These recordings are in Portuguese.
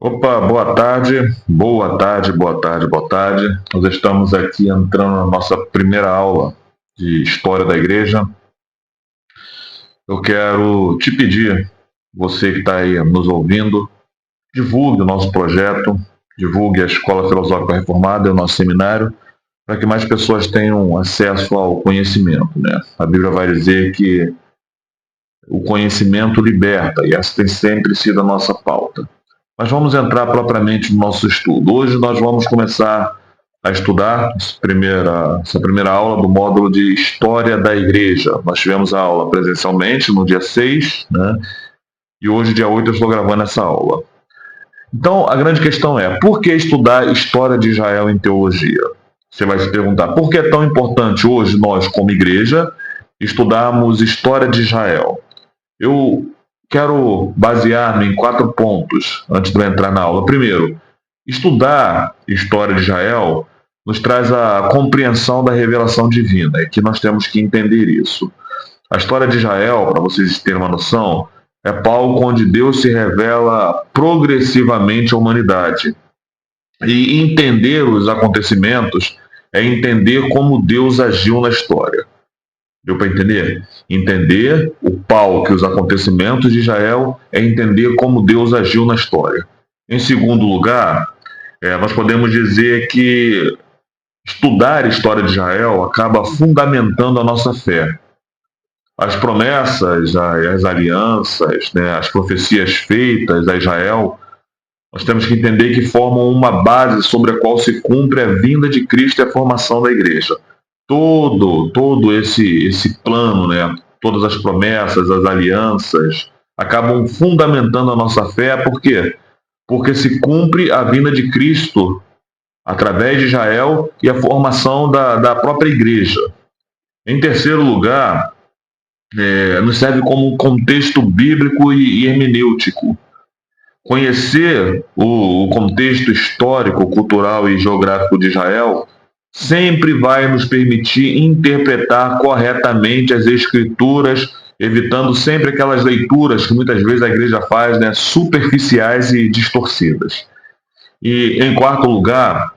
Opa, boa tarde, boa tarde, boa tarde, boa tarde. Nós estamos aqui entrando na nossa primeira aula de História da Igreja. Eu quero te pedir, você que está aí nos ouvindo, divulgue o nosso projeto, divulgue a Escola Filosófica Reformada, o nosso seminário, para que mais pessoas tenham acesso ao conhecimento, né? A Bíblia vai dizer que o conhecimento liberta, e essa tem sempre sido a nossa pauta. Mas vamos entrar propriamente no nosso estudo. Hoje nós vamos começar a estudar essa primeira aula do módulo de História da Igreja. Nós tivemos a aula presencialmente no dia 6, né? E hoje, dia 8, eu estou gravando essa aula. Então, a grande questão é, por que estudar História de Israel em Teologia? Você vai se perguntar, por que é tão importante hoje nós, como igreja, estudarmos História de Israel? Eu quero basear-me em 4 pontos antes de eu entrar na aula. Primeiro, estudar história de Israel nos traz a compreensão da revelação divina, e que nós temos que entender isso. A história de Israel, para vocês terem uma noção, é palco onde Deus se revela progressivamente à humanidade. E entender os acontecimentos é entender como Deus agiu na história. Deu para entender? Entender o palco e os acontecimentos de Israel é entender como Deus agiu na história. Em segundo lugar, nós podemos dizer que estudar a história de Israel acaba fundamentando a nossa fé. As promessas, as alianças, né, as profecias feitas a Israel, nós temos que entender que formam uma base sobre a qual se cumpre a vinda de Cristo e a formação da igreja. Todo esse plano, né, todas as promessas, as alianças, acabam fundamentando a nossa fé. Por quê? Porque se cumpre a vinda de Cristo através de Israel e a formação da própria igreja. Em terceiro lugar, nos serve como um contexto bíblico e hermenêutico. Conhecer o contexto histórico, cultural e geográfico de Israel sempre vai nos permitir interpretar corretamente as escrituras, evitando sempre aquelas leituras que muitas vezes a igreja faz, né, superficiais e distorcidas. E, em quarto lugar,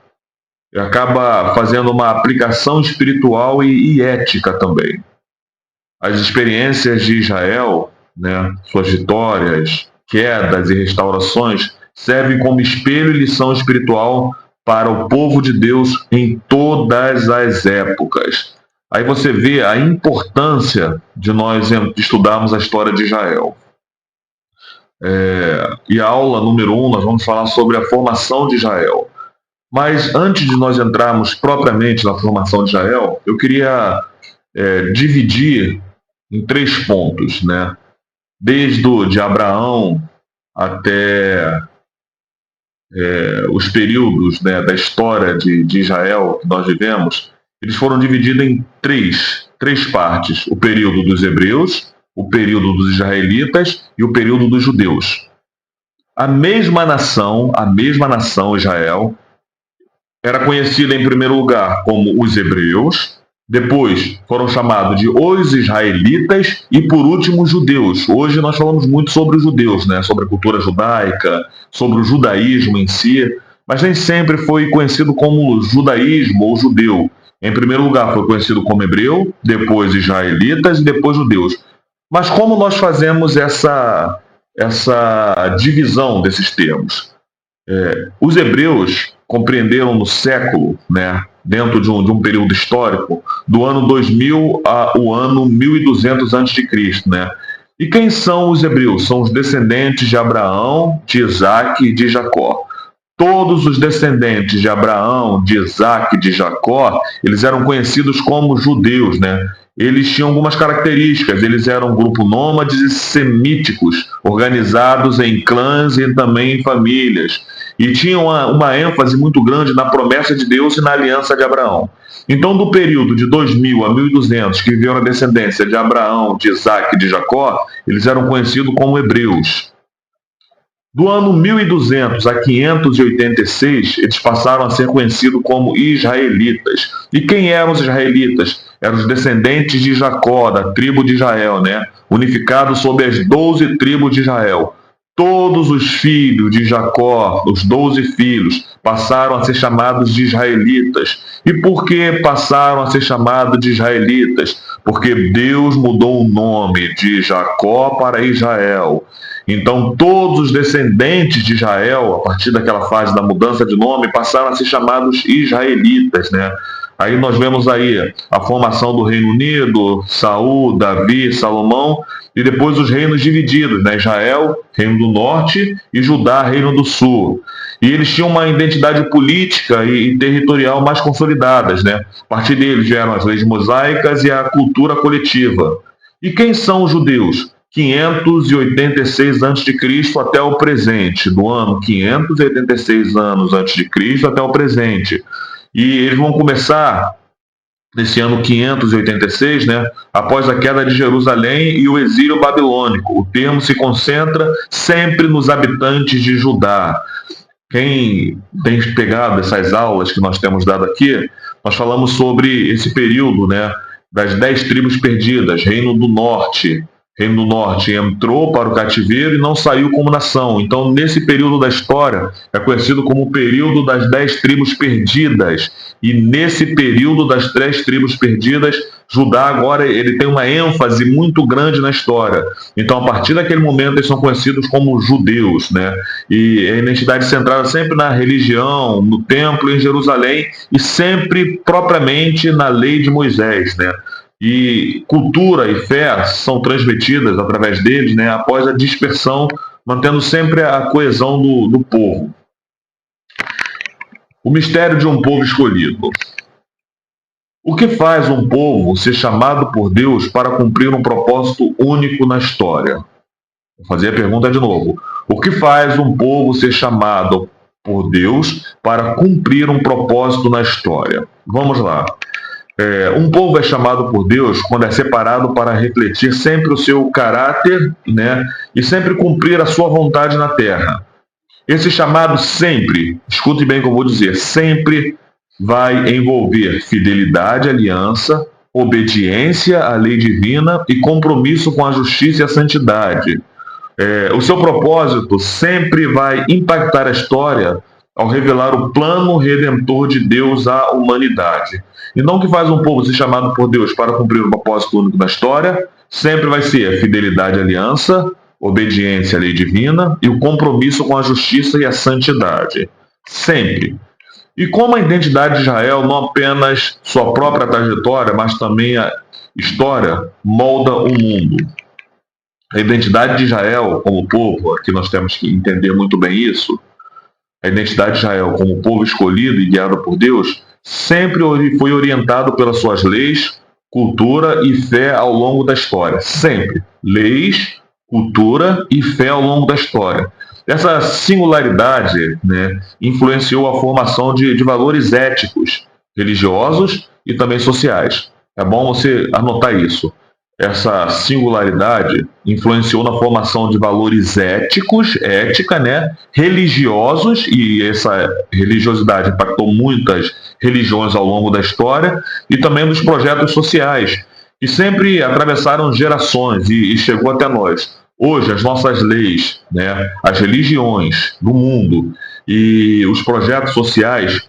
acaba fazendo uma aplicação espiritual e ética também. As experiências de Israel, né, suas vitórias, quedas e restaurações, servem como espelho e lição espiritual para o povo de Deus em todas as épocas. Aí você vê a importância de nós estudarmos a história de Israel. E a aula número 1, nós vamos falar sobre a formação de Israel. Mas antes de nós entrarmos propriamente na formação de Israel, eu queria dividir em 3 pontos, né? Desde de Abraão até os períodos, né, da história de Israel que nós vivemos, eles foram divididos em três partes: o período dos hebreus, o período dos israelitas e o período dos judeus. A mesma nação, Israel, era conhecida em primeiro lugar como os hebreus, depois foram chamados de os israelitas e, por último, os judeus. Hoje nós falamos muito sobre os judeus, né? Sobre a cultura judaica, sobre o judaísmo em si, mas nem sempre foi conhecido como judaísmo ou judeu. Em primeiro lugar foi conhecido como hebreu, depois israelitas e depois judeus. Mas como nós fazemos essa divisão desses termos? Os hebreus compreenderam no século, né, dentro de um período histórico, do ano 2000 ao ano 1200 a.C., né? E quem são os hebreus? São os descendentes de Abraão, de Isaac e de Jacó. Todos os descendentes de Abraão, de Isaac e de Jacó, eles eram conhecidos como judeus, né? Eles tinham algumas características. Eles eram um grupo nômades e semíticos, organizados em clãs e também em famílias. E tinham uma ênfase muito grande na promessa de Deus e na aliança de Abraão. Então, do período de 2000 a 1200, que viveram a descendência de Abraão, de Isaac e de Jacó, eles eram conhecidos como hebreus. Do ano 1200 a 586, eles passaram a ser conhecidos como israelitas. E quem eram os israelitas? Eram os descendentes de Jacó, da tribo de Israel, né? Unificados sob as 12 tribos de Israel. todos os filhos de Jacó, os 12 filhos, passaram a ser chamados de israelitas. E por que passaram a ser chamados de israelitas? Porque Deus mudou o nome de Jacó para Israel. Então, todos os descendentes de Israel, a partir daquela fase da mudança de nome, passaram a ser chamados israelitas, né? Aí nós vemos aí a formação do Reino Unido, Saul, Davi, Salomão, e depois os reinos divididos, né? Israel, Reino do Norte, e Judá, Reino do Sul. E eles tinham uma identidade política e territorial mais consolidadas, né? A partir deles vieram as leis mosaicas e a cultura coletiva. E quem são os judeus? 586 a.C. até o presente, do ano 586 anos antes de Cristo até o presente. E eles vão começar nesse ano 586, né, após a queda de Jerusalém e o exílio babilônico. O termo se concentra sempre nos habitantes de Judá. Quem tem pegado essas aulas que nós temos dado aqui, nós falamos sobre esse período, né, das 10 tribos perdidas, Reino do Norte. Reino do Norte entrou para o cativeiro e não saiu como nação. Então, nesse período da história, é conhecido como o período das 10 tribos perdidas. E nesse período das 10 tribos perdidas, Judá agora ele tem uma ênfase muito grande na história. Então, a partir daquele momento, eles são conhecidos como judeus, né? E a identidade centrada sempre na religião, no templo em Jerusalém e sempre propriamente na lei de Moisés, né? E cultura e fé são transmitidas através deles, né, após a dispersão, mantendo sempre a coesão do povo. O mistério de um povo escolhido. O que faz um povo ser chamado por Deus para cumprir um propósito único na história? Vou fazer a pergunta de novo. O que faz um povo ser chamado por Deus para cumprir um propósito na história? Vamos lá. Um povo é chamado por Deus quando é separado para refletir sempre o seu caráter, né, e sempre cumprir a sua vontade na terra. Esse chamado sempre, escute bem o que eu vou dizer, sempre vai envolver fidelidade à aliança, obediência à lei divina e compromisso com a justiça e a santidade. O seu propósito sempre vai impactar a história ao revelar o plano redentor de Deus à humanidade. E não que faz um povo ser chamado por Deus para cumprir o propósito único da história, sempre vai ser a fidelidade à aliança, obediência à lei divina e o compromisso com a justiça e a santidade. Sempre. E como a identidade de Israel, não apenas sua própria trajetória, mas também a história, molda o mundo. A identidade de Israel como povo, aqui nós temos que entender muito bem isso, a identidade de Israel como povo escolhido e guiado por Deus, sempre foi orientado pelas suas leis, cultura e fé ao longo da história. Sempre. Leis, cultura e fé ao longo da história. Essa singularidade, né, influenciou a formação de valores éticos, religiosos e também sociais. É bom você anotar isso. Essa singularidade influenciou na formação de valores éticos, ética, né, religiosos, e essa religiosidade impactou muitas religiões ao longo da história, e também dos projetos sociais, que sempre atravessaram gerações e chegou até nós. Hoje, as nossas leis, né, as religiões do mundo e os projetos sociais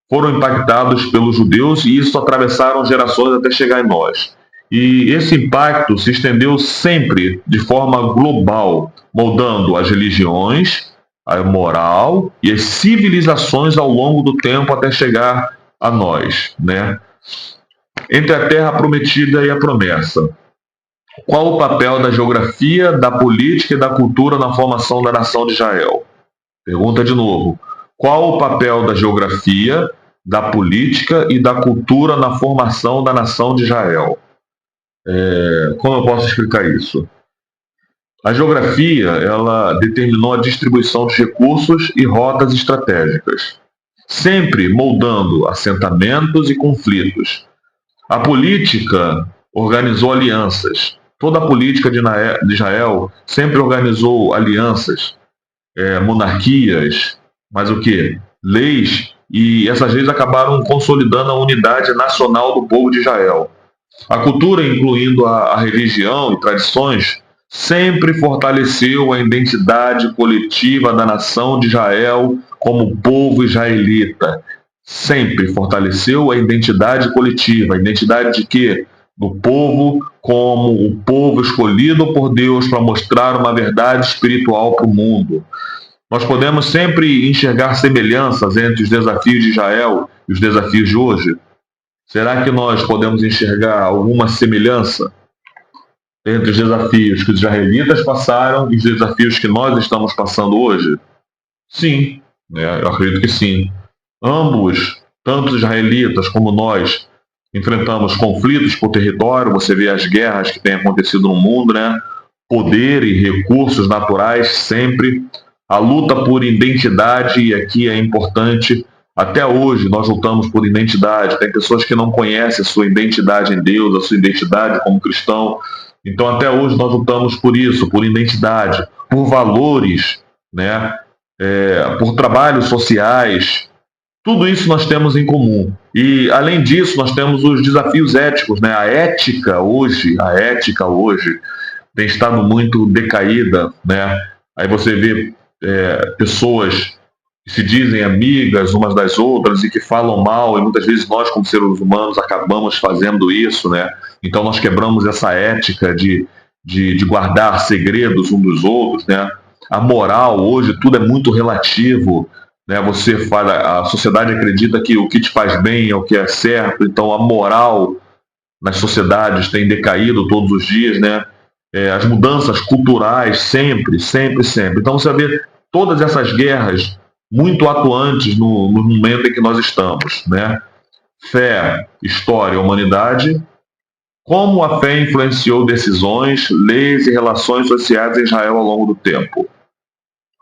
foram impactados pelos judeus e isso atravessaram gerações até chegar em nós. E esse impacto se estendeu sempre de forma global, moldando as religiões, a moral e as civilizações ao longo do tempo até chegar a nós, né? Entre a terra prometida e a promessa. Qual o papel da geografia, da política e da cultura na formação da nação de Israel? Pergunta de novo. Qual o papel da geografia, da política e da cultura na formação da nação de Israel? Como eu posso explicar isso? A geografia, ela determinou a distribuição de recursos e rotas estratégicas, sempre moldando assentamentos e conflitos. A política organizou alianças. Toda a política de Israel sempre organizou alianças, monarquias, mas o quê? Leis, e essas leis acabaram consolidando a unidade nacional do povo de Israel. A cultura, incluindo a religião e tradições, sempre fortaleceu a identidade coletiva da nação de Israel como povo israelita. Sempre fortaleceu a identidade coletiva. A identidade de quê? Do povo como o povo escolhido por Deus para mostrar uma verdade espiritual para o mundo. Nós podemos sempre enxergar semelhanças entre os desafios de Israel e os desafios de hoje. Será que nós podemos enxergar alguma semelhança entre os desafios que os israelitas passaram e os desafios que nós estamos passando hoje? Sim, eu acredito que sim. Ambos, tanto os israelitas como nós, enfrentamos conflitos por território. Você vê as guerras que têm acontecido no mundo, né? Poder e recursos naturais sempre. A luta por identidade, e aqui é importante, até hoje nós lutamos por identidade. Tem pessoas que não conhecem a sua identidade em Deus, a sua identidade como cristão. Então até hoje nós lutamos por isso, por identidade, por valores, né? Por trabalhos sociais. Tudo isso nós temos em comum. E, além disso, nós temos os desafios éticos, né? A ética hoje tem estado muito decaída, né? Aí você vê pessoas que se dizem amigas umas das outras e que falam mal, e muitas vezes nós, como seres humanos, acabamos fazendo isso, né? Então nós quebramos essa ética de guardar segredos uns dos outros, né? A moral, hoje, tudo é muito relativo, né? A sociedade acredita que o que te faz bem é o que é certo, então a moral nas sociedades tem decaído todos os dias, né? As mudanças culturais sempre, sempre, sempre. Então você vai ver todas essas guerras muito atuantes no momento em que nós estamos, né? Fé, história, humanidade. Como a fé influenciou decisões, leis e relações sociais em Israel ao longo do tempo?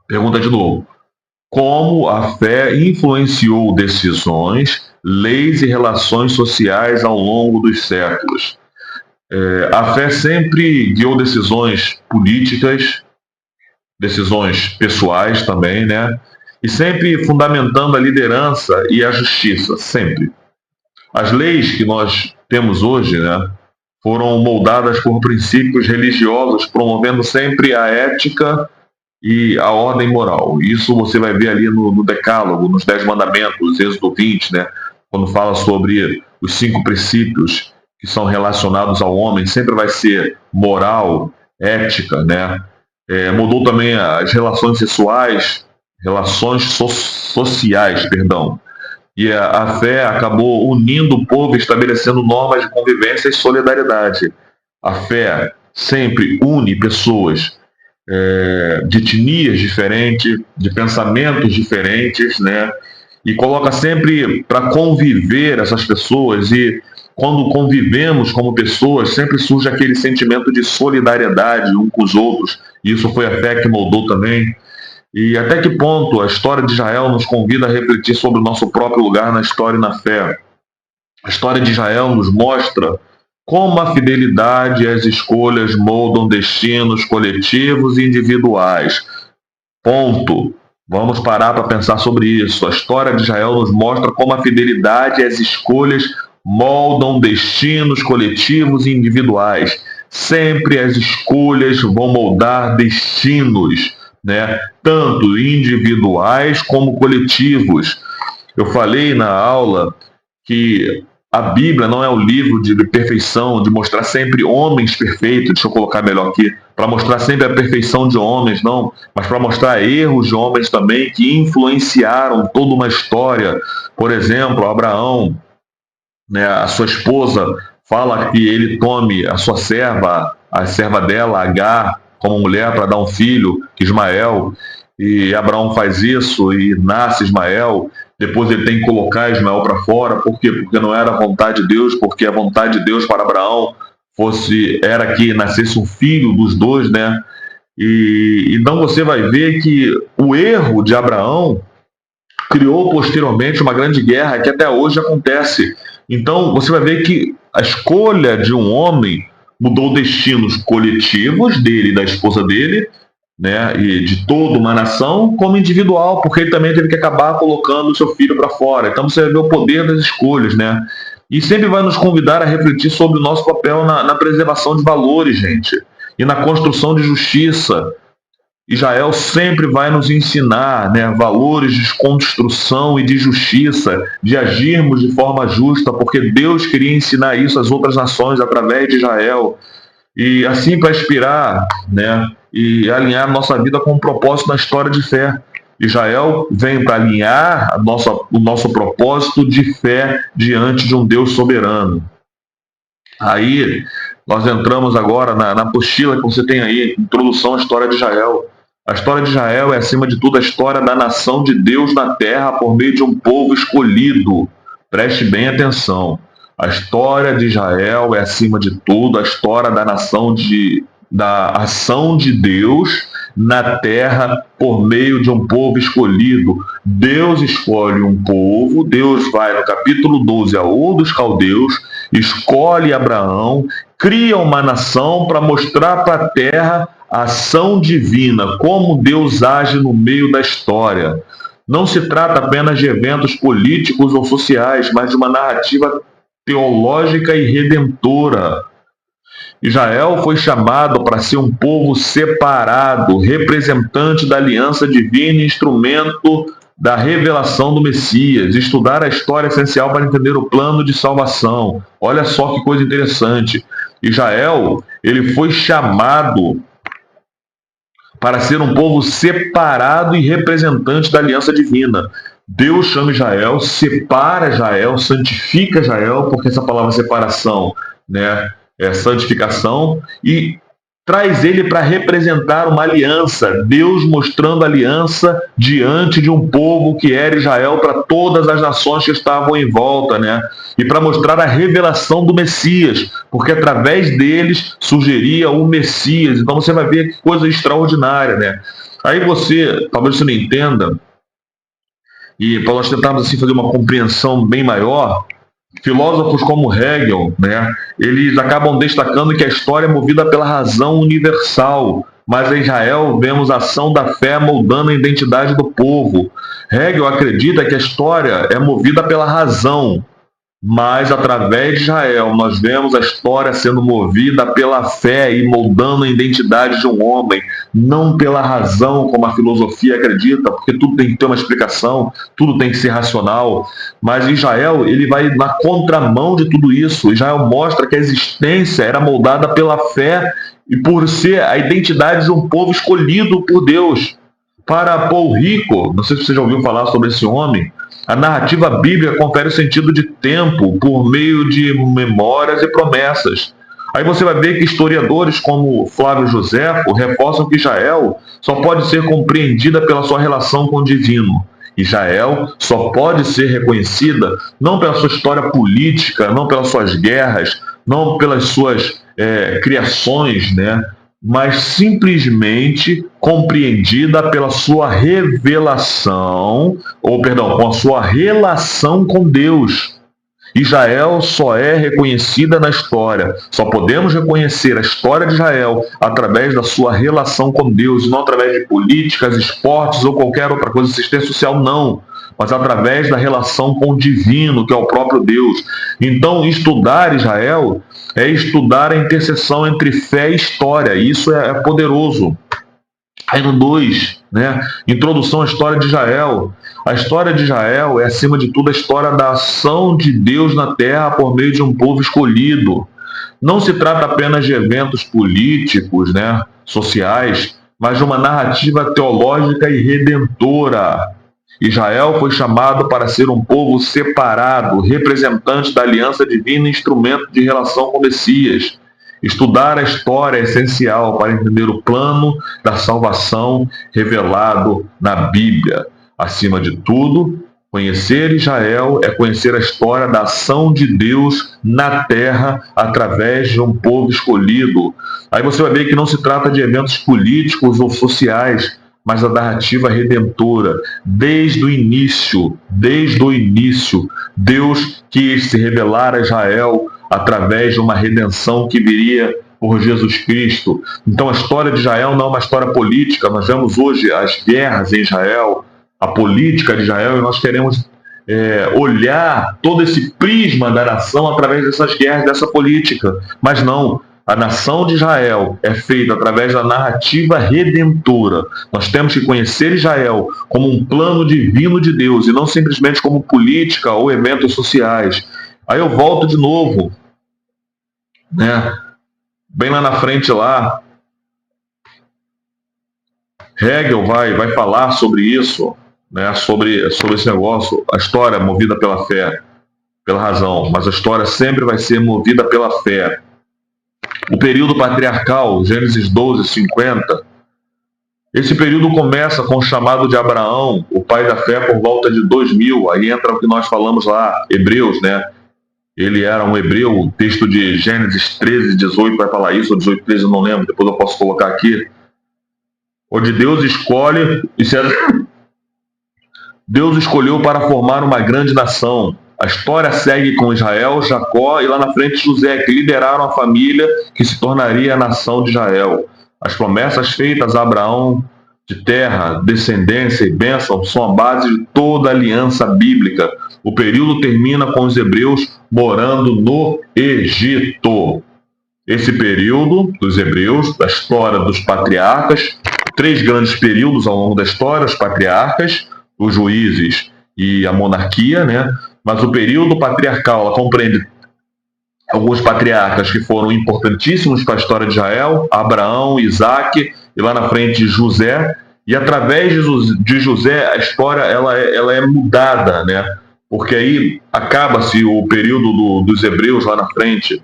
Pergunta de novo. Como a fé influenciou decisões, leis e relações sociais ao longo dos séculos? A fé sempre guiou decisões políticas, decisões pessoais também, né? E sempre fundamentando a liderança e a justiça, sempre. As leis que nós temos hoje, né, foram moldadas por princípios religiosos, promovendo sempre a ética e a ordem moral. Isso você vai ver ali no Decálogo, nos 10 Mandamentos, Êxodo 20, né, quando fala sobre os 5 princípios que são relacionados ao homem, sempre vai ser moral, ética, né? Mudou também as relações sexuais, sociais, perdão. E a fé acabou unindo o povo, estabelecendo normas de convivência e solidariedade. A fé sempre une pessoas de etnias diferentes, de pensamentos diferentes, né? E coloca sempre para conviver essas pessoas. E quando convivemos como pessoas, sempre surge aquele sentimento de solidariedade um com os outros. E isso foi a fé que moldou também. E até que ponto a história de Israel nos convida a refletir sobre o nosso próprio lugar na história e na fé? A história de Israel nos mostra como a fidelidade e as escolhas moldam destinos coletivos e individuais. Ponto. Vamos parar para pensar sobre isso. A história de Israel nos mostra como a fidelidade e as escolhas moldam destinos coletivos e individuais. Sempre as escolhas vão moldar destinos, né? Tanto individuais como coletivos. Eu falei na aula que a Bíblia não é um livro de perfeição, de mostrar sempre homens perfeitos, deixa eu colocar melhor aqui, para mostrar sempre a perfeição de homens, não, mas para mostrar erros de homens também que influenciaram toda uma história. Por exemplo, Abraão, né, a sua esposa fala que ele tome a sua serva, a serva dela, Agar, como mulher para dar um filho, Ismael, e Abraão faz isso e nasce Ismael. Depois ele tem que colocar Ismael para fora. Por quê? Porque não era a vontade de Deus, porque a vontade de Deus para Abraão era que nascesse um filho dos dois, né? E então você vai ver que o erro de Abraão criou posteriormente uma grande guerra que até hoje acontece. Então você vai ver que a escolha de um homem mudou destinos coletivos dele e da esposa dele, né, e de toda uma nação, como individual, porque ele também teve que acabar colocando o seu filho para fora. Então você vai ver o poder das escolhas, né? E sempre vai nos convidar a refletir sobre o nosso papel na preservação de valores, gente. e na construção de justiça. Israel sempre vai nos ensinar, né, valores de construção e de justiça, de agirmos de forma justa, porque Deus queria ensinar isso às outras nações através de Israel. E assim para inspirar, né, e alinhar nossa vida com um propósito na história de fé. Israel vem para alinhar o nosso propósito de fé diante de um Deus soberano. Aí nós entramos agora na apostila que você tem aí, Introdução à História de Israel. A história de Israel é, acima de tudo, a história da nação de Deus na terra por meio de um povo escolhido. Preste bem atenção. A história de Israel é, acima de tudo, a história da da ação de Deus na terra por meio de um povo escolhido. Deus escolhe um povo, Deus vai no capítulo 12 a Ur dos Caldeus, escolhe Abraão, cria uma nação para mostrar para a terra a ação divina, como Deus age no meio da história. Não se trata apenas de eventos políticos ou sociais, mas de uma narrativa teológica e redentora. Israel foi chamado para ser um povo separado, representante da aliança divina e instrumento da revelação do Messias. Estudar a história é essencial para entender o plano de salvação. Olha só que coisa interessante. Israel, ele foi chamado para ser um povo separado e representante da aliança divina. Deus chama Israel, separa Israel, santifica Israel, porque essa palavra separação, né, é santificação, e traz ele para representar uma aliança, Deus mostrando aliança diante de um povo que era Israel para todas as nações que estavam em volta, né? E para mostrar a revelação do Messias, porque através deles surgiria o Messias. Então você vai ver que coisa extraordinária, né? Aí talvez você não entenda, e para nós tentarmos assim fazer uma compreensão bem maior, filósofos como Hegel, né, eles acabam destacando que a história é movida pela razão universal, mas em Israel vemos a ação da fé moldando a identidade do povo. Hegel acredita que a história é movida pela razão, mas através de Israel nós vemos a história sendo movida pela fé e moldando a identidade de um homem, não pela razão, como a filosofia acredita, porque tudo tem que ter uma explicação, tudo tem que ser racional. Mas Israel, ele vai na contramão de tudo isso. Israel mostra que a existência era moldada pela fé e por ser a identidade de um povo escolhido por Deus. Para Paul Ricoeur, não sei se você já ouviu falar sobre esse homem, a narrativa bíblica confere o sentido de tempo por meio de memórias e promessas. Aí você vai ver que historiadores como Flávio Joséfo reforçam que Israel só pode ser compreendida pela sua relação com o divino. Israel só pode ser reconhecida não pela sua história política, não pelas suas guerras, não pelas suas criações, né? Mas simplesmente compreendida pela sua revelação, com a sua relação com Deus. Israel só é reconhecida na história. Só podemos reconhecer a história de Israel através da sua relação com Deus, não através de políticas, esportes ou qualquer outra coisa, assistência social, não. Mas através da relação com o divino, que é o próprio Deus. Então, estudar Israel é estudar a interseção entre fé e história. Isso é poderoso. Aí no 2, né? Introdução à história de Israel. A história de Israel é, acima de tudo, a história da ação de Deus na terra por meio de um povo escolhido. Não se trata apenas de eventos políticos, né, sociais, mas de uma narrativa teológica e redentora. Israel foi chamado para ser um povo separado, representante da aliança divina e instrumento de relação com o Messias. Estudar a história é essencial para entender o plano da salvação revelado na Bíblia. Acima de tudo, conhecer Israel é conhecer a história da ação de Deus na terra através de um povo escolhido. Aí você vai ver que não se trata de eventos políticos ou sociais, mas a narrativa redentora. Desde o início, Deus quis se revelar a Israel através de uma redenção que viria por Jesus Cristo. Então a história de Israel não é uma história política. Nós vemos hoje as guerras em Israel, a política de Israel, e nós queremos olhar todo esse prisma da nação através dessas guerras, dessa política. Mas não, a nação de Israel é feita através da narrativa redentora. Nós temos que conhecer Israel como um plano divino de Deus e não simplesmente como política ou eventos sociais. Aí eu volto de novo, né? Bem lá na frente lá, Hegel vai falar sobre isso, né? Sobre esse negócio, a história movida pela fé, pela razão, mas a história sempre vai ser movida pela fé. O período patriarcal, Gênesis 12, 50, esse período começa com o chamado de Abraão, o pai da fé, por volta de 2000. Aí entra o que nós falamos lá, Hebreus, né? Ele era um hebreu, o texto de Gênesis 13, 18 vai falar isso, ou 18, 13, eu não lembro, depois eu posso colocar aqui. Onde Deus escolhe, Deus escolheu para formar uma grande nação. A história segue com Israel, Jacó e lá na frente José, que lideraram a família que se tornaria a nação de Israel. As promessas feitas a Abraão de terra, descendência e bênção são a base de toda a aliança bíblica. O período termina com os hebreus morando no Egito. Esse período dos hebreus, da história dos patriarcas, 3 grandes períodos ao longo da história, os patriarcas, os juízes e a monarquia, né? Mas o período patriarcal, ela compreende alguns patriarcas que foram importantíssimos para a história de Israel, Abraão, Isaac e lá na frente José, e através de José a história ela é mudada, né? Porque aí acaba-se o período dos hebreus lá na frente.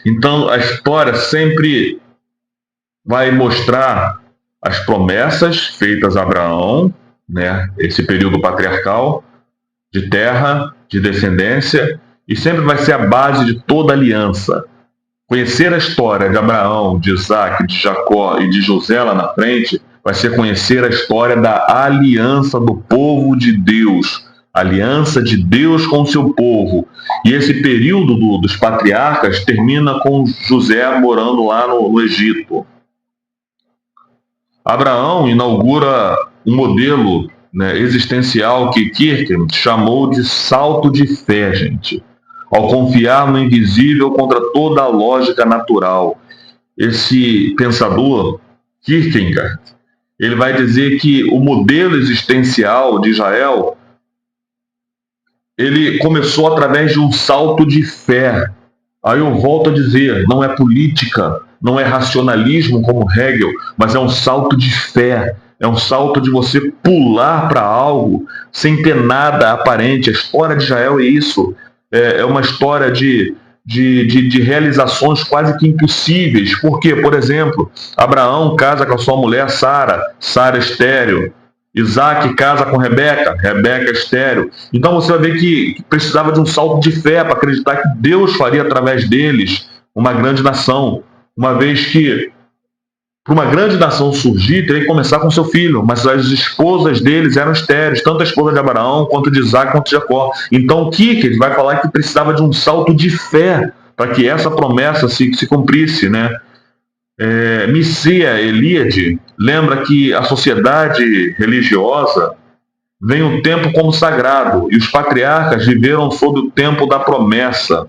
Então a história sempre vai mostrar as promessas feitas a Abraão, né? Esse período patriarcal de terra, de descendência, e sempre vai ser a base de toda aliança. Conhecer a história de Abraão, de Isaac, de Jacó e de José lá na frente vai ser conhecer a história da aliança do povo de Deus, aliança de Deus com o seu povo. E esse período dos patriarcas termina com José morando lá no Egito. Abraão inaugura um modelo, né, existencial que Kierkegaard chamou de salto de fé, gente. Ao confiar no invisível contra toda a lógica natural. Esse pensador, Kierkegaard, ele vai dizer que o modelo existencial de Israel ele começou através de um salto de fé. Aí eu volto a dizer, não é política, não é racionalismo como Hegel, mas é um salto de fé, é um salto de você pular para algo sem ter nada aparente. A história de Israel é isso, é uma história de realizações quase que impossíveis. Porque, por exemplo, Abraão casa com a sua mulher Sara, Sara estéril. Isaac casa com Rebeca, Rebeca estéril. Então você vai ver que precisava de um salto de fé para acreditar que Deus faria através deles uma grande nação. Uma vez que, para uma grande nação surgir, teria que começar com seu filho, mas as esposas deles eram estéreis, tanto a esposa de Abraão, quanto de Isaac, quanto de Jacó. Então o Kierkegaard vai falar que precisava de um salto de fé para que essa promessa se cumprisse, né? Mircea Eliade lembra que a sociedade religiosa vem o tempo como sagrado e os patriarcas viveram sob o tempo da promessa.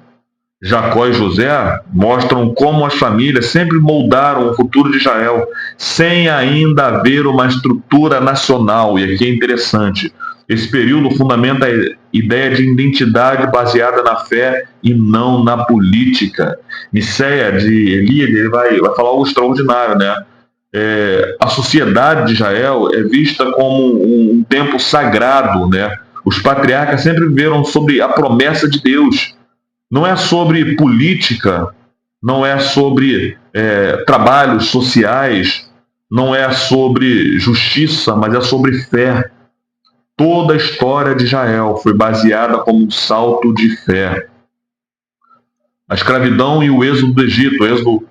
Jacó e José mostram como as famílias sempre moldaram o futuro de Israel sem ainda haver uma estrutura nacional. E aqui é interessante, esse período fundamenta a ideia de identidade baseada na fé e não na política. Mircea de Eliade ele vai falar algo extraordinário, né? A sociedade de Israel é vista como um tempo sagrado, né? Os patriarcas sempre viveram sobre a promessa de Deus. Não é sobre política, não é sobre trabalhos sociais, não é sobre justiça, mas é sobre fé. Toda a história de Israel foi baseada como um salto de fé. A escravidão e o êxodo do Egito, Êxodo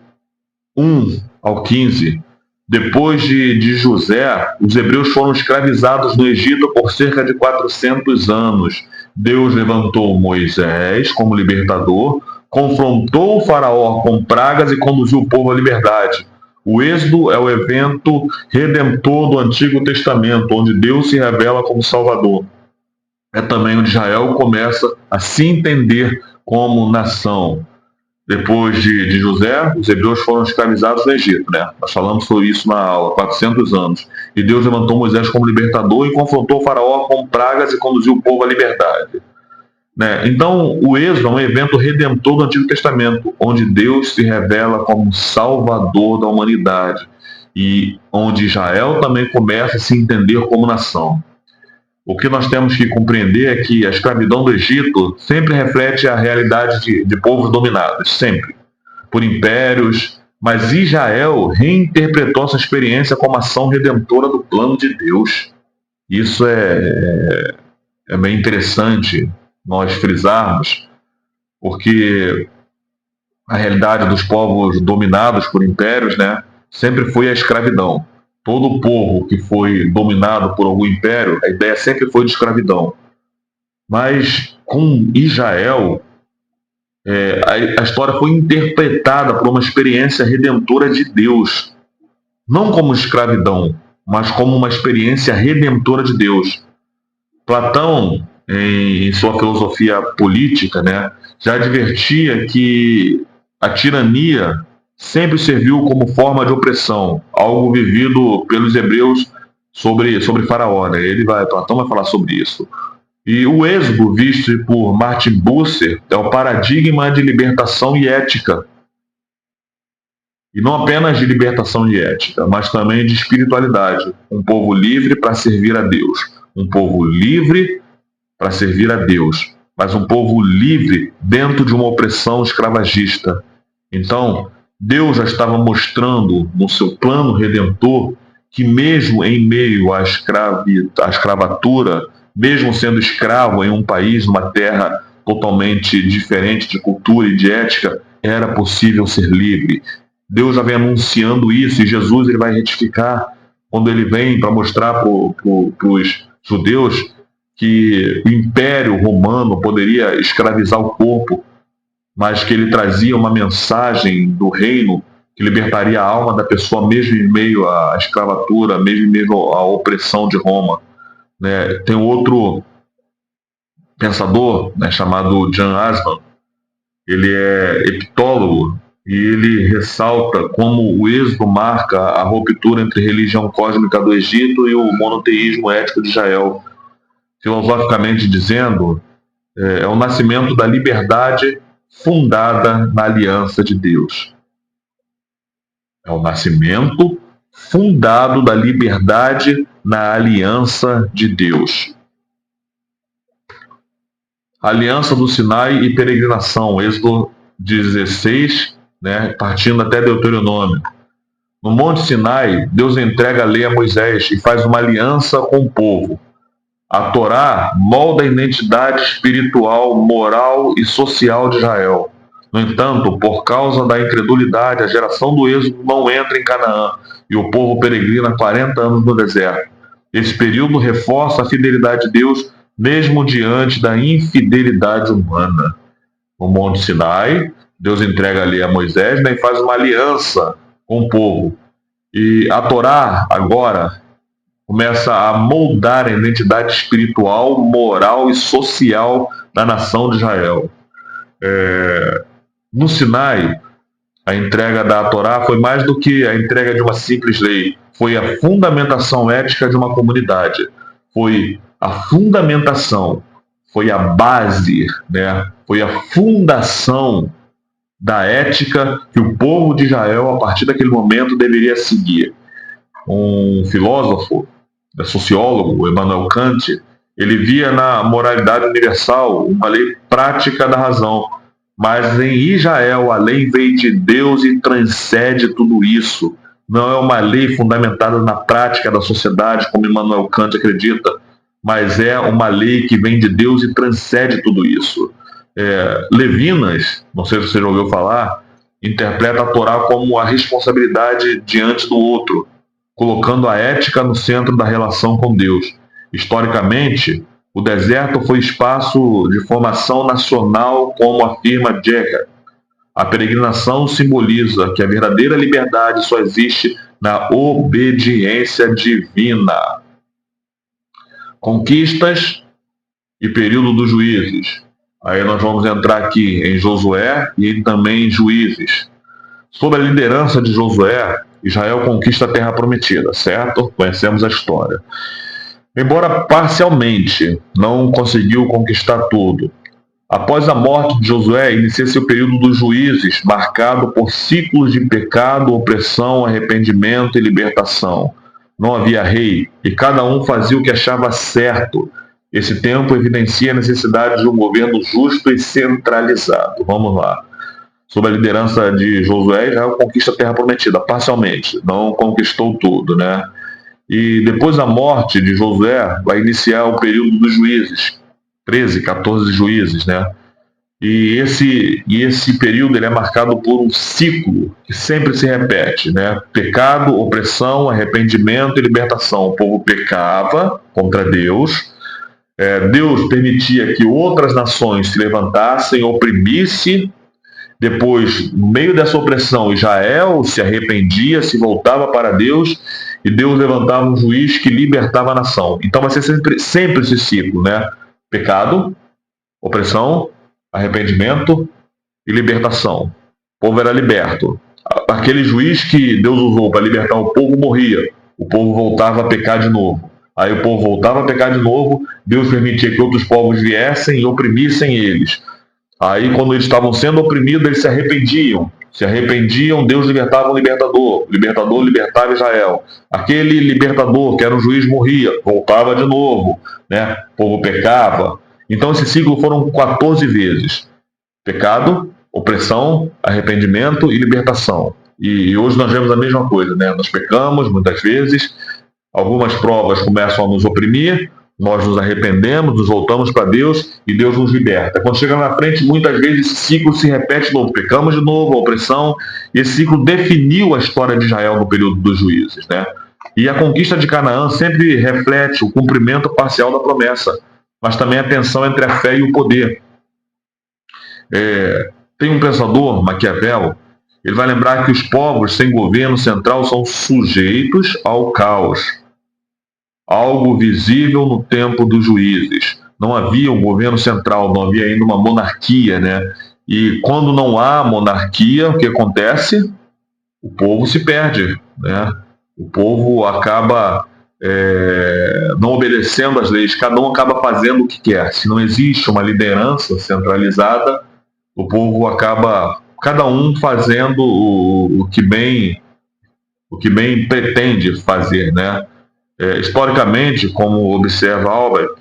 1 ao 15. Depois de José, os hebreus foram escravizados no Egito por cerca de 400 anos. Deus levantou Moisés como libertador, confrontou o faraó com pragas e conduziu o povo à liberdade. O Êxodo é o evento redentor do Antigo Testamento, onde Deus se revela como Salvador. É também onde Israel começa a se entender como nação. depois de José, os hebreus foram escravizados no Egito, né? Nós falamos sobre isso na aula, 400 anos. E Deus levantou Moisés como libertador e confrontou o faraó com pragas e conduziu o povo à liberdade. Né? Então, o Êxodo é um evento redentor do Antigo Testamento, onde Deus se revela como Salvador da humanidade e onde Israel também começa a se entender como nação. O que nós temos que compreender é que a escravidão do Egito sempre reflete a realidade de povos dominados, sempre, por impérios, mas Israel reinterpretou essa experiência como ação redentora do plano de Deus. Isso é bem interessante nós frisarmos, porque a realidade dos povos dominados por impérios, né, sempre foi a escravidão. Todo povo que foi dominado por algum império, a ideia sempre foi de escravidão. Mas com Israel, a história foi interpretada por uma experiência redentora de Deus. Não como escravidão, mas como uma experiência redentora de Deus. Platão, em sua filosofia política, né, já advertia que a tirania sempre serviu como forma de opressão, algo vivido pelos hebreus sobre Faraó. Né? Platão vai falar sobre isso. E o êxodo, visto por Martin Bucer, é o paradigma de libertação e ética. E não apenas de libertação e ética, mas também de espiritualidade. Um povo livre para servir a Deus. Um povo livre para servir a Deus, mas um povo livre dentro de uma opressão escravagista. Então, Deus já estava mostrando no seu plano redentor que mesmo em meio à escravatura, mesmo sendo escravo em um país, numa terra totalmente diferente de cultura e de ética, era possível ser livre. Deus já vem anunciando isso e Jesus ele vai retificar quando ele vem para mostrar para os judeus que o Império Romano poderia escravizar o corpo, mas que ele trazia uma mensagem do reino que libertaria a alma da pessoa mesmo em meio à escravatura, mesmo em meio à opressão de Roma. Né? Tem outro pensador, né, chamado Jan Asman, ele é epitólogo e ele ressalta como o êxodo marca a ruptura entre a religião cósmica do Egito e o monoteísmo ético de Israel. Filosoficamente dizendo, é o nascimento da liberdade fundada na aliança de Deus. É o nascimento fundado da liberdade na aliança de Deus. Aliança do Sinai e peregrinação, Êxodo 16, né, partindo até Deuteronômio. No Monte Sinai, Deus entrega a lei a Moisés e faz uma aliança com o povo. A Torá molda a identidade espiritual, moral e social de Israel. No entanto, por causa da incredulidade, a geração do êxodo não entra em Canaã e o povo peregrina 40 anos no deserto. Esse período reforça a fidelidade de Deus, mesmo diante da infidelidade humana. No Monte Sinai, Deus entrega ali a Moisés, né, e faz uma aliança com o povo. E a Torá, agora, começa a moldar a identidade espiritual, moral e social da nação de Israel. No Sinai, a entrega da Torá foi mais do que a entrega de uma simples lei. Foi a fundamentação ética de uma comunidade. Foi a fundamentação, foi a base, né? Foi a fundação da ética que o povo de Israel, a partir daquele momento, deveria seguir. Um filósofo, sociólogo, Immanuel Kant, ele via na moralidade universal uma lei prática da razão. Mas em Israel, a lei veio de Deus e transcende tudo isso. Não é uma lei fundamentada na prática da sociedade, como Immanuel Kant acredita, mas é uma lei que vem de Deus e transcende tudo isso. Levinas, não sei se você já ouviu falar, interpreta a Torá como a responsabilidade diante do outro, colocando a ética no centro da relação com Deus. Historicamente, o deserto foi espaço de formação nacional, como afirma Jäger. A peregrinação simboliza que a verdadeira liberdade só existe na obediência divina. Conquistas e período dos juízes. Aí nós vamos entrar aqui em Josué e também em Juízes. Sob a liderança de Josué, Israel conquista a Terra Prometida, certo? Conhecemos a história. Embora parcialmente não conseguiu conquistar tudo, após a morte de Josué, inicia-se o período dos juízes, marcado por ciclos de pecado, opressão, arrependimento e libertação. Não havia rei, e cada um fazia o que achava certo. Esse tempo evidencia a necessidade de um governo justo e centralizado. Vamos lá. Sob a liderança de Josué, Israel conquista a Terra Prometida, parcialmente, não conquistou tudo, né? E depois da morte de Josué, vai iniciar o período dos juízes, 13, 14 juízes, né? E esse período ele é marcado por um ciclo que sempre se repete, né? Pecado, opressão, arrependimento e libertação. O povo pecava contra Deus, Deus permitia que outras nações se levantassem, oprimisse. Depois, no meio dessa opressão, Israel se arrependia, se voltava para Deus, e Deus levantava um juiz que libertava a nação. Então vai ser sempre esse ciclo, né? Pecado, opressão, arrependimento e libertação. O povo era liberto. Aquele juiz que Deus usou para libertar o povo morria. O povo voltava a pecar de novo. Aí o povo voltava a pecar de novo, Deus permitia que outros povos viessem e oprimissem eles. Aí, quando eles estavam sendo oprimidos, eles se arrependiam. Se arrependiam, Deus libertava um libertador. O libertador libertava Israel. Aquele libertador, que era um juiz, morria. Voltava de novo. Né? O povo pecava. Então, esse ciclo foram 14 vezes. Pecado, opressão, arrependimento e libertação. E hoje nós vemos a mesma coisa. Né? Nós pecamos, muitas vezes. Algumas provas começam a nos oprimir. Nós nos arrependemos, nos voltamos para Deus e Deus nos liberta. Quando chega na frente, muitas vezes esse ciclo se repete de novo. Pecamos de novo, a opressão. E esse ciclo definiu a história de Israel no período dos juízes, né? E a conquista de Canaã sempre reflete o cumprimento parcial da promessa, mas também a tensão entre a fé e o poder. Tem um pensador, Maquiavel, ele vai lembrar que os povos sem governo central são sujeitos ao caos. Algo visível no tempo dos juízes. Não havia um governo central, não havia ainda uma monarquia, né? E quando não há monarquia, o que acontece? O povo se perde, né? O povo acaba não obedecendo às leis, cada um acaba fazendo o que quer. Se não existe uma liderança centralizada, o povo acaba, cada um fazendo o que bem pretende fazer, né? Historicamente, como observa Albert,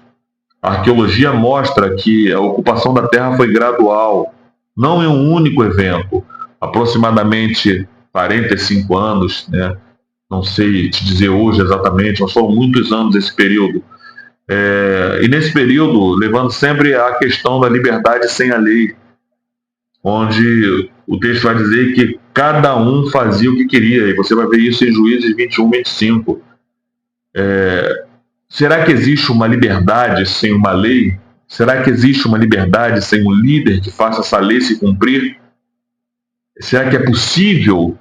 a arqueologia mostra que a ocupação da Terra foi gradual, não em um único evento, aproximadamente 45 anos, né? Não sei te dizer hoje exatamente, mas foram muitos anos esse período. E nesse período, levando sempre a questão da liberdade sem a lei, onde o texto vai dizer que cada um fazia o que queria, e você vai ver isso em Juízes 21, 25. Será que existe uma liberdade sem uma lei? Será que existe uma liberdade sem um líder que faça essa lei se cumprir? Será que é possível?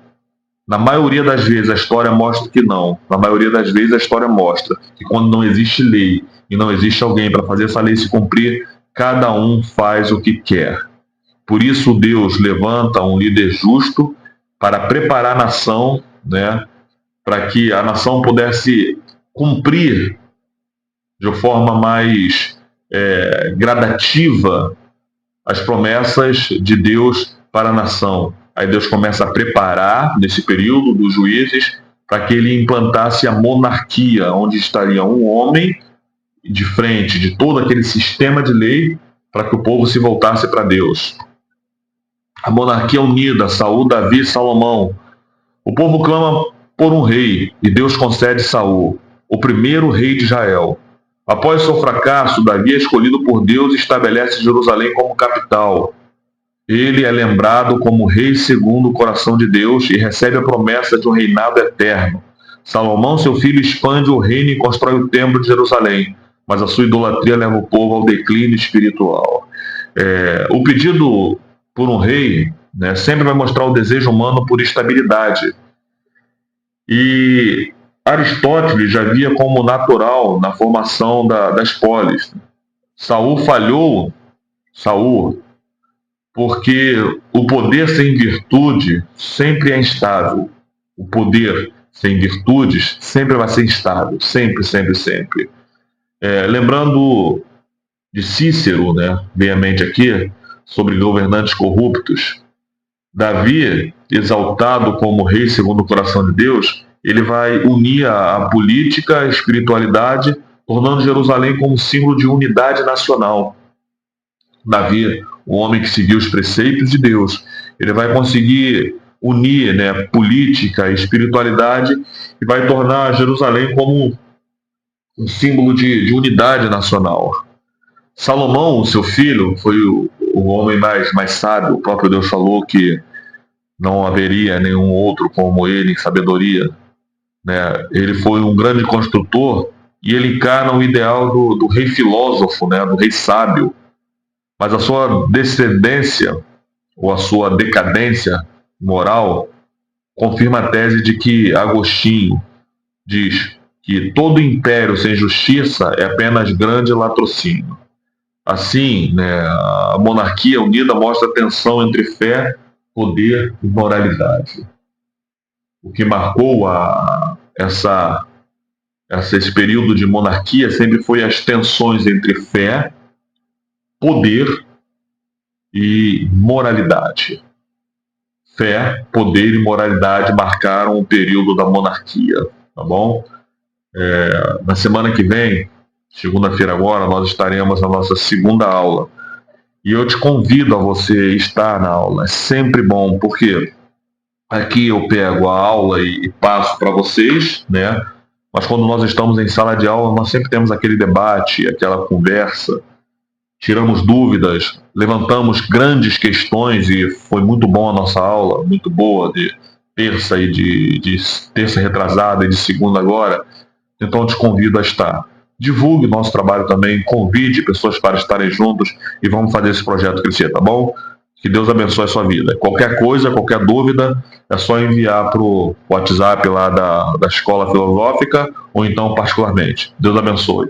Na maioria das vezes a história mostra que não. Na maioria das vezes a história mostra que quando não existe lei e não existe alguém para fazer essa lei se cumprir, cada um faz o que quer. Por isso Deus levanta um líder justo para preparar a nação, né, para que a nação pudesse cumprir de forma mais gradativa as promessas de Deus para a nação. Aí Deus começa a preparar, nesse período dos juízes, para que ele implantasse a monarquia, onde estaria um homem de frente de todo aquele sistema de lei, para que o povo se voltasse para Deus. A monarquia unida, Saul, Davi e Salomão. O povo clama por um rei, e Deus concede Saul, o primeiro rei de Israel. Após seu fracasso, Davi é escolhido por Deus e estabelece Jerusalém como capital. Ele é lembrado como rei segundo o coração de Deus e recebe a promessa de um reinado eterno. Salomão, seu filho, expande o reino e constrói o templo de Jerusalém, mas a sua idolatria leva o povo ao declínio espiritual. O pedido por um rei, né, sempre vai mostrar o desejo humano por estabilidade. E Aristóteles já via como natural na formação das polis. Saul falhou Saul, porque o poder sem virtude sempre é instável. O poder sem virtudes sempre vai ser instável, sempre, sempre, sempre. Lembrando de Cícero, né, veemente aqui, sobre governantes corruptos, Davi, exaltado como rei segundo o coração de Deus, ele vai unir a política, a espiritualidade, tornando Jerusalém como símbolo de unidade nacional. Davi, o homem que seguiu os preceitos de Deus, ele vai conseguir unir, né, política e espiritualidade e vai tornar Jerusalém como um símbolo de unidade nacional. Salomão, seu filho, foi o homem mais sábio. O próprio Deus falou que não haveria nenhum outro como ele em sabedoria. Né? Ele foi um grande construtor e ele encarna o ideal do rei filósofo, né? Do rei sábio. Mas a sua descendência, ou a sua decadência moral, confirma a tese de que Agostinho diz que todo império sem justiça é apenas grande latrocínio. Assim, né, a monarquia unida mostra a tensão entre fé, poder e moralidade. O que marcou esse período de monarquia sempre foi as tensões entre fé, poder e moralidade. Fé, poder e moralidade marcaram o período da monarquia, tá bom? Na semana que vem, segunda-feira agora, nós estaremos na nossa segunda aula. E eu te convido a você estar na aula. É sempre bom, porque aqui eu pego a aula e passo para vocês, né? Mas quando nós estamos em sala de aula, nós sempre temos aquele debate, aquela conversa, tiramos dúvidas, levantamos grandes questões e foi muito bom a nossa aula, muito boa, de terça e de terça retrasada e de segunda agora. Então eu te convido a estar. Divulgue nosso trabalho também, convide pessoas para estarem juntos e vamos fazer esse projeto crescer, tá bom? Que Deus abençoe a sua vida. Qualquer coisa, qualquer dúvida, é só enviar para o WhatsApp lá da Escola Filosófica ou então particularmente. Deus abençoe.